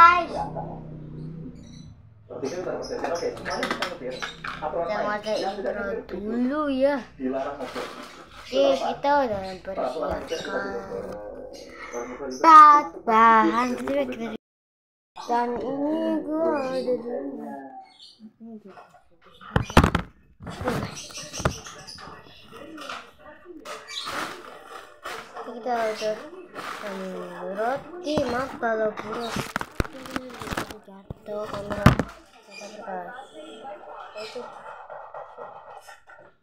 guys. Oke, semuanya kita ngetir. Kita pakai intro dulu ya. Dilarang masuk. Oke, kita udah mempersiapkan bahan dan ini gue ada di rumah. Kita udah roti, maaf kalau buruk jatuh karena kita itu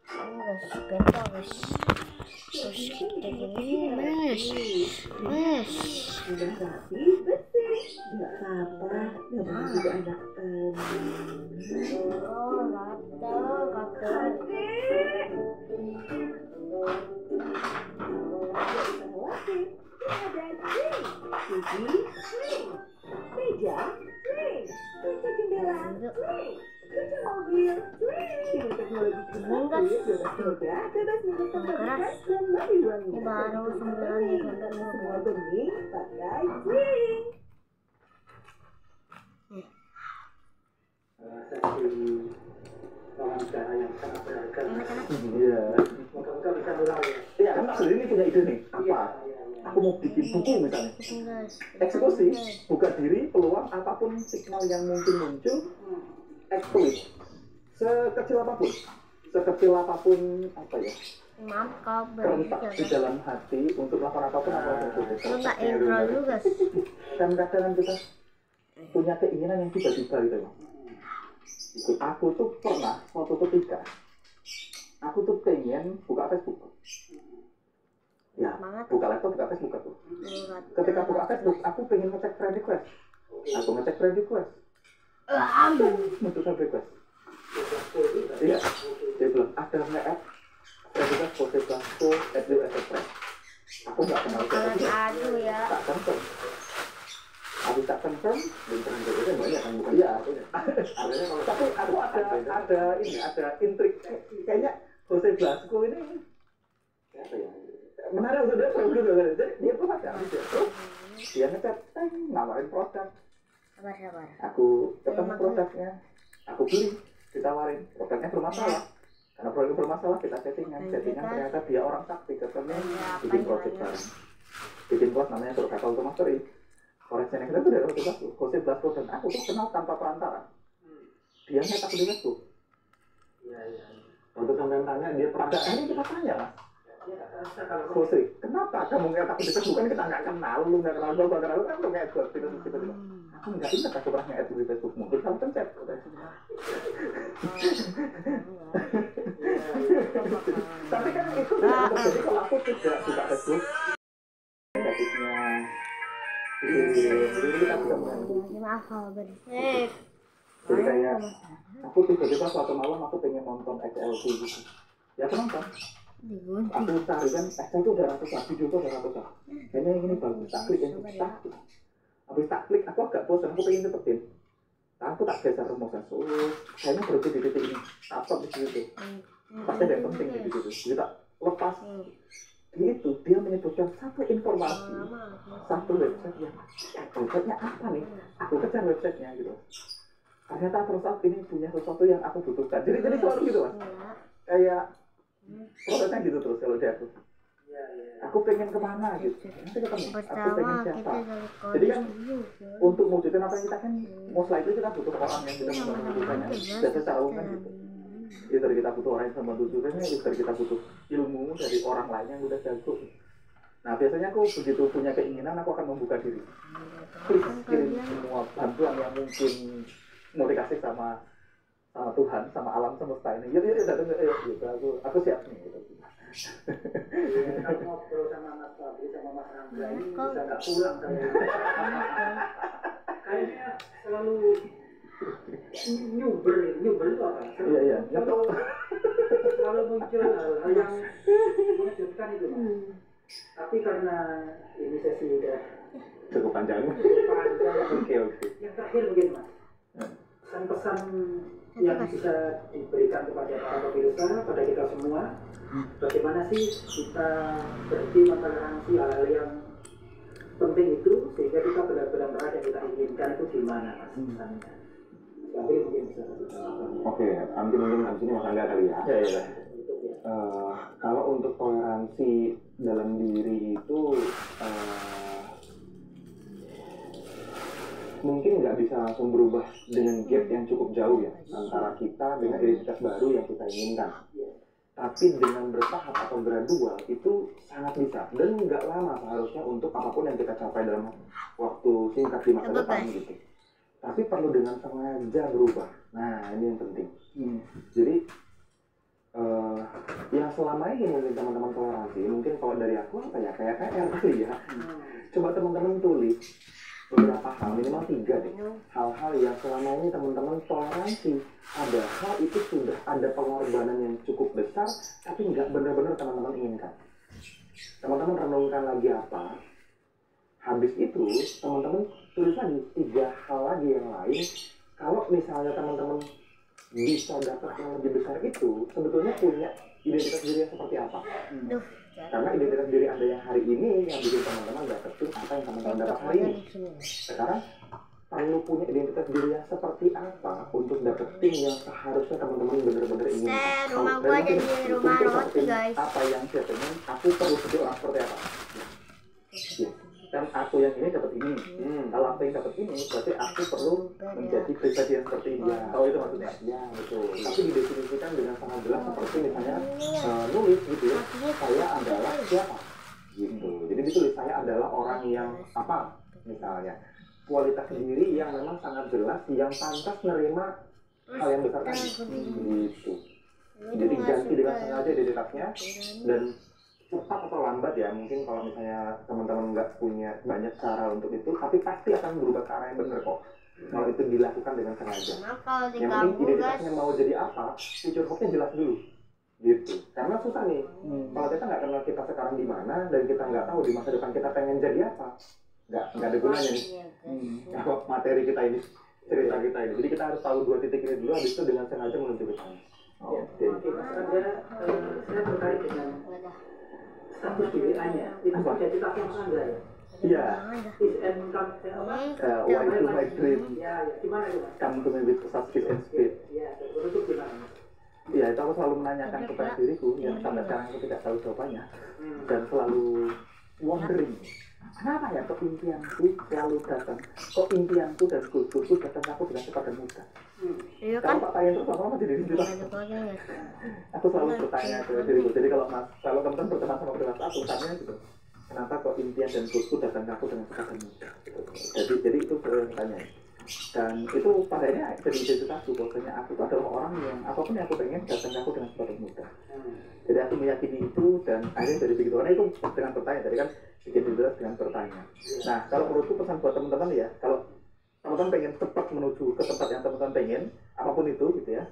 guys, bentar guys, terus kita gini mas udah rapi, bersih, nggak apa-apa, namanya juga anak oh kata meja, kaca jendela, kaca mobil, teknologi ini baru 9 semua benih pakai drink. Wawancara yang sangat berharga. Iya. Moga-moga bisa mulai. Iya, kan Mas ini punya ide nih. Apa? Aku mau bikin buku misalnya. Eksekusi, buka diri, peluang apapun signal yang mungkin muncul, exploit. Sekecil apapun apa ya? maaf kalau Kerentak di dalam hati untuk melakukan apapun itu nggak intro juga sih. Dan kadang kita punya keinginan yang tiba-tiba gitu loh. Aku tuh pernah suatu ketika aku tuh pengen buka Facebook. Ya, buka laptop, buka Facebook aku. Ketika buka Facebook, aku pengen ngecek friend request. Aku ngecek friend request. Untuk friend request. Iya, dia bilang ada nge-add friend request Jose Blasco @us@friend. Aku nggak kenal dia. Aduh ya. Tak confirm. Habis tak confirm, dan itu banyak kan bukan? Iya, tapi aku ada intrik kayaknya Jose Blasco ini apa ya? Menarik untuk dia produk jadi dia tuh ada terus dia ngechat nawarin produk. Sabar. Aku ketemu produknya, aku beli, ditawarin produknya bermasalah. Karena produk bermasalah kita settingan ternyata dia orang sakti ketemu bikin project bareng, bikin kelas namanya Survival to Mastery. Koreksi yang kita tuh dari Jose Blasco dan aku tuh kenal tanpa perantara. Dia ngetak di Facebook. Iya. Waktu sampai tanya dia pada ini kita tanya mas. Jose, kenapa kamu ngetak di Facebook? Kan kita nggak kenal, lu nggak kenal gue kenal lu kan lu nge-add gue tiba-tiba. Aku nggak ingat aku pernah nge-add di Facebook. Mungkin kamu pencet. Tapi kan itu tidak terjadi kalau aku tidak buka Facebook. Negatifnya. Maaf kalau berisik. Jadi kayak aku tiba-tiba suatu malam aku pengen nonton XLT gitu. Ya aku nonton. Aku cari kan XLT itu udah ratusan, video itu udah ratusan. Kayaknya yang ini bagus, tak klik yang habis tak klik aku agak bosan, aku pengen cepetin. Nah, aku tak geser remote kayaknya berhenti di titik ini. Tak stop di situ. Pasti ada yang penting di situ. Jadi tak lepas. Itu dia menyebutkan satu informasi, satu websitenya apa nih? Aku kejar websitenya gitu. Ternyata terus saat ini punya sesuatu yang aku butuhkan. Jadi selalu gitu mas. Kayak prosesnya gitu terus kalau dia aku. Aku pengen kemana gitu. Nanti ketemu. Aku pengen siapa. Jadi kan untuk mewujudkan apa yang kita kan, setelah itu kita butuh orang yang bisa membutuhkannya. Jadi tahu kan gitu. Itu dari kita butuh orang yang sama tujuannya, itu dari kita butuh ilmu dari orang lain yang udah jago. Nah biasanya aku begitu punya keinginan aku akan membuka diri. Please kirim semua bantuan yang mungkin mau dikasih sama Tuhan, sama alam semesta ini. Yuk datang gitu. Aku siap nih gitu. Kalau ngobrol sama Mas Fabri sama Mas Angga ini bisa nggak pulang kayaknya selalu nyuber itu apa? Iya. Kalau muncul hal yang mengejutkan itu mas. Tapi karena ini sesi udah cukup panjang. Oke. Yang terakhir mungkin mas, pesan-pesan yang bisa diberikan kepada para pemirsa, pada kita semua, bagaimana sih kita berhenti mentoleransi hal-hal yang penting itu sehingga kita benar-benar meraih yang kita inginkan itu di gimana mas? Nanti mungkin bisa. Oke, nanti mungkin habis ini mas Angga kali ya. Iya. Kalau untuk toleransi dalam diri itu mungkin nggak bisa langsung berubah dengan gap yang cukup jauh ya antara kita dengan identitas baru yang kita inginkan. Tapi dengan bertahap atau gradual itu sangat bisa dan nggak lama seharusnya untuk apapun yang kita capai dalam waktu singkat di masa depan gitu. Tapi perlu dengan sengaja berubah. Nah ini yang penting. Jadi yang selama ini mungkin teman-teman toleransi, mungkin kalau dari aku apa ya kayak PR kali ya. Coba teman-teman tulis beberapa hal, minimal 3 deh, hal-hal yang selama ini teman-teman toleransi, padahal itu sudah ada pengorbanan yang cukup besar tapi nggak benar-benar teman-teman inginkan. Teman-teman renungkan lagi apa, habis itu teman-teman tulis lagi 3 hal lagi yang lain. Kalau misalnya teman-teman bisa dapat yang lebih besar itu, sebetulnya punya identitas diri yang seperti apa? Karena identitas diri Anda yang hari ini yang bikin teman-teman dapetin apa yang teman-teman dapat hari ini. Sekarang perlu punya identitas diri yang seperti apa untuk dapetin yang seharusnya teman-teman benar-benar inginkan. Rumah gua jadi rumah roti guys. Apa yang saya pengen, aku perlu jadi orang seperti apa? Ya. Kan aku yang ini dapat ini. Kalau aku yang dapat ini, berarti aku perlu menjadi pribadi yang seperti dia. Tahu itu maksudnya? Ya, betul. Tapi didefinisikan dengan sangat jelas seperti misalnya nulis gitu ya. Saya adalah siapa? Gitu. Jadi ditulis saya adalah orang yang apa? Misalnya kualitas diri yang memang sangat jelas, yang pantas menerima hal yang besar tadi. Gitu. Jadi ganti dengan sengaja identitasnya dan cepat atau lambat ya, mungkin kalau misalnya teman-teman nggak punya banyak cara untuk itu, tapi pasti akan berubah ke arah yang benar kok kalau itu dilakukan dengan sengaja. Yang penting identitasnya mau jadi apa, future hope-nya jelas dulu gitu. Karena susah nih, kalau kita nggak kenal kita sekarang di mana dan kita nggak tahu di masa depan kita pengen jadi apa, nggak ada gunanya nih kalau materi kita ini, cerita kita ini. Jadi kita harus tahu 2 titik ini dulu, habis itu dengan sengaja menuju ke sana. Oke. Saya tertarik dengan status DWA-nya itu jadi tak yang Anda ya? Iya. Is and come why to my dream? Ya, gimana itu? Come to me with such kiss and speed. Iya, itu gimana? Iya, itu aku selalu menanyakan kepada diriku yang sampai sekarang aku tidak tahu jawabannya dan selalu wondering. Kenapa ya kok impianku selalu datang? Kok impianku dan goalsku datang aku dengan cepat dan mudah? Kalau tak tanya terus lama-lama jadi rindu. Aku selalu bertanya ke diriku. Jadi kalau teman-teman berteman sama dengan aku, tanya gitu. Kenapa kok impian dan goalsku datang ke aku dengan cepat dan mudah? Jadi itu tanya. Dan itu padanya jadi identitasku. Bahwasanya aku itu adalah orang yang apapun yang aku pengen datang ke aku dengan cepat dan mudah. Jadi aku meyakini itu dan akhirnya dari begitu. Karena itu dengan bertanya. Tadi kan bikin identitas dengan bertanya. Nah, kalau menurutku pesan buat teman-teman ya, kalau teman-teman pengen cepat menuju ke tempat yang teman-teman pengen, apapun itu gitu ya.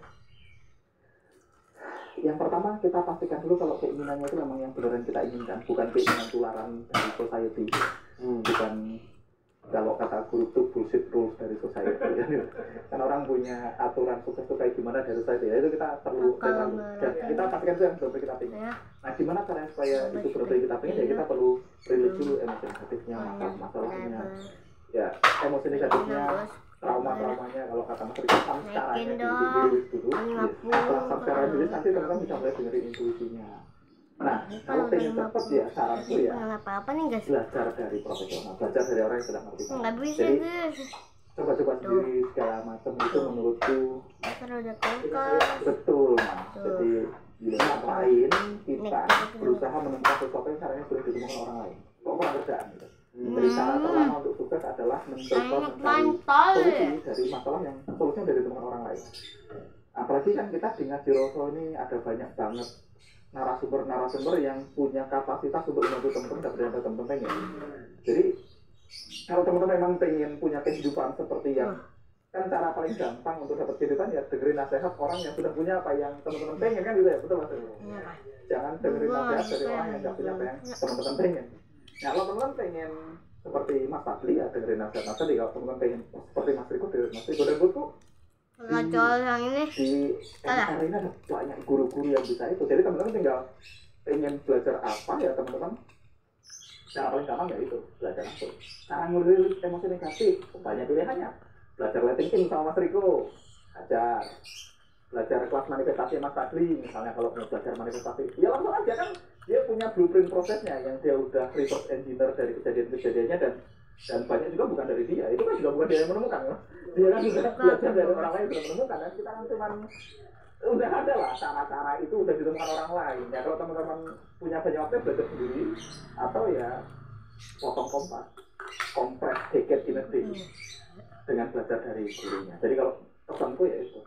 Yang pertama kita pastikan dulu kalau keinginannya itu memang yang beneran kita inginkan, bukan keinginan tularan dari society, bukan kalau kata guru itu bullshit rules dari society. Kan orang punya aturan sukses itu kayak gimana dari society, ya itu kita perlu kita pastikan itu yang benar kita pengen. Nah, gimana caranya supaya itu benar kita pengen ya kita perlu rilis dulu emosi negatifnya, masalahnya. Ya, emosi negatifnya, trauma-traumanya, kalau kata Mas Rika, caranya dirilis dulu. Setelah caranya dirilis, nanti teman-teman bisa mulai dengerin intuisinya. Nah, kalau pengen cepet ya, saranku ya, belajar dari profesional, belajar dari orang yang sudah ngerti. Jadi, coba-coba sendiri segala macam itu menurutku betul, Mas. Jadi, ngapain kita berusaha menemukan sesuatu yang caranya sudah ditemukan orang lain? Kok kurang kerjaan gitu? Jadi cara terlama untuk sukses adalah mencoba mencari solusi dari masalah yang solusinya dari teman orang lain. Apalagi kan kita di Ngaji Rasul ini ada banyak banget narasumber yang punya kapasitas untuk membantu teman-teman dapat yang teman-teman pengen. Jadi kalau teman-teman memang pengen punya kehidupan seperti yang kan cara paling gampang untuk dapat kehidupan ya dengerin nasihat orang yang sudah punya apa yang teman-teman pengen kan gitu ya, betul Mas? Jangan dengerin nasihat dari orang yang nggak punya apa yang teman-teman pengen. Nah, kalau teman-teman pengen seperti Mas Fadli ya dengerin nasihat tadi. Kalau teman-teman pengen seperti Mas Riko dengerin Mas Riko. Dan buatku yang ini di MR ini ada banyak guru-guru yang bisa itu. Jadi teman-teman tinggal pengen belajar apa ya teman-teman. Cara paling gampang ya itu belajar apa. Cara ngelirik emosi negatif banyak pilihannya. belajar letting sama Mas Riko, ajar. Belajar kelas manifestasi Mas Fadli, misalnya kalau mau belajar manifestasi, ya langsung aja kan dia punya blueprint prosesnya yang dia udah reverse engineer dari kejadian-kejadiannya dan banyak juga bukan dari dia, itu kan juga bukan dia yang menemukan ya. Dia kan juga belajar dari orang lain sudah menemukan, dan kita kan cuma udah ada lah cara-cara itu udah ditemukan orang lain. Ya kalau teman-teman punya banyak waktu belajar sendiri atau ya potong kompres decade in a day dengan belajar dari gurunya. Jadi kalau pesanku ya itu,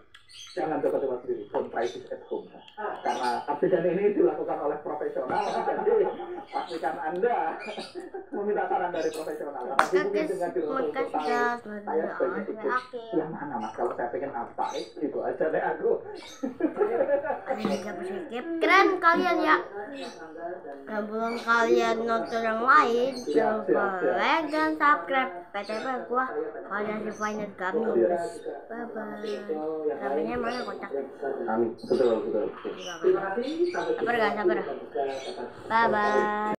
jangan coba-coba sendiri, don't try this at home. Karena adegan ini dilakukan oleh profesional, jadi pastikan Anda meminta saran dari profesional. Karena hubungin dengan diri untuk tahu saya sebagai ikut yang mana mas, kalau saya pengen apa, itu aja deh aku. Keren kalian ya. Sebelum kalian nonton yang lain, coba like dan subscribe PTP gua. Kalian si Final Games. Bye bye. Sabarnya mana kontak? Betul. Sabar gak? Bye bye.